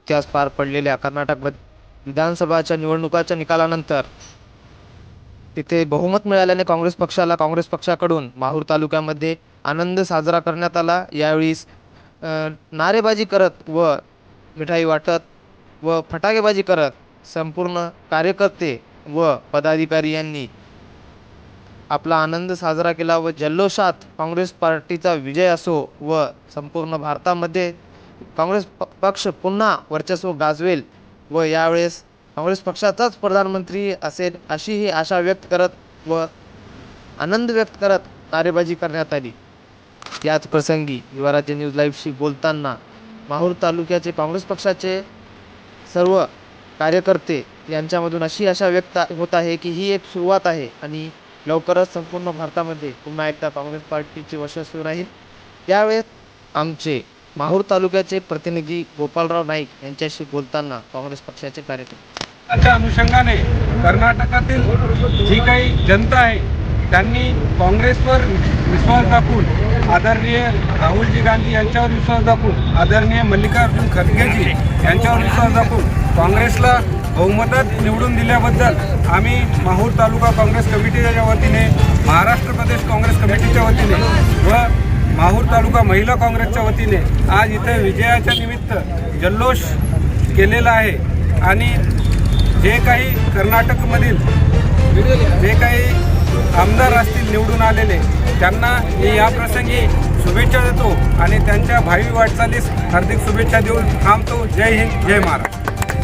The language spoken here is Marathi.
नुकत्याच पार पडलेल्या कर्नाटक विधानसभाच्या निवडणुकाच्या निकालानंतर तिथे बहुमत मिळाल्याने काँग्रेस पक्षाकडून माहूर तालुक्यामध्ये आनंद साजरा करण्यात आला। यावेळी नारेबाजी करत व मिठाई वाटत व फटाकेबाजी करत संपूर्ण कार्यकर्ते व पदाधिकारी यांनी आपला आनंद साजरा केला व जल्लोषात काँग्रेस पार्टीचा विजय असो व संपूर्ण भारतामध्ये काँग्रेस पक्ष पुन्हा वर्चस्व गाजवेल व यावेळेस काँग्रेस पक्षाचाच प्रधानमंत्री असेल अशी ही आशा व्यक्त करत व आनंद व्यक्त करत नारेबाजी करण्यात आली। याच प्रसंगी युवराज्य न्यूज लाईव्हशी बोलताना माहूर तालुक्याचे काँग्रेस पक्षाचे सर्व कार्यकर्ते यांच्यामधून अशी आशा व्यक्त होत आहे की ही एक सुरुवात आहे आणि लवकरच संपूर्ण भारतामध्ये पुन्हा एकदा काँग्रेस पार्टीचे वर्चस्व राहील। यावेळेस आमचे माहूर तालुक्याचे प्रतिनिधी गोपालराव नाईक यांच्याशी बोलताना काँग्रेस पक्षाचे कार्यकर्ते त्याच्या अनुषंगाने कर्नाटकातील जी काही जनता आहे त्यांनी काँग्रेसवर विश्वास दाखवून आदरणीय राहुलजी गांधी यांच्यावर विश्वास दाखवून आदरणीय मल्लिकार्जुन खरगेजी यांच्यावर विश्वास दाखवून काँग्रेसला बहुमतात निवडून दिल्याबद्दल आम्ही माहूर तालुका काँग्रेस कमिटीच्या वतीने, महाराष्ट्र प्रदेश काँग्रेस कमिटीच्या वतीने व माहूर तालुका महिला काँग्रेसच्या वतीने आज इथे विजयाच्या निमित्त जल्लोष केलेला आहे। आणि जे काही कर्नाटकमधील जे काही आमदार असतील निवडून आलेले त्यांना मी या प्रसंगी शुभेच्छा देतो आणि त्यांच्या भावी वाटचालीस हार्दिक शुभेच्छा देऊन थांबतो। जय हिंद, जय महाराष्ट्र।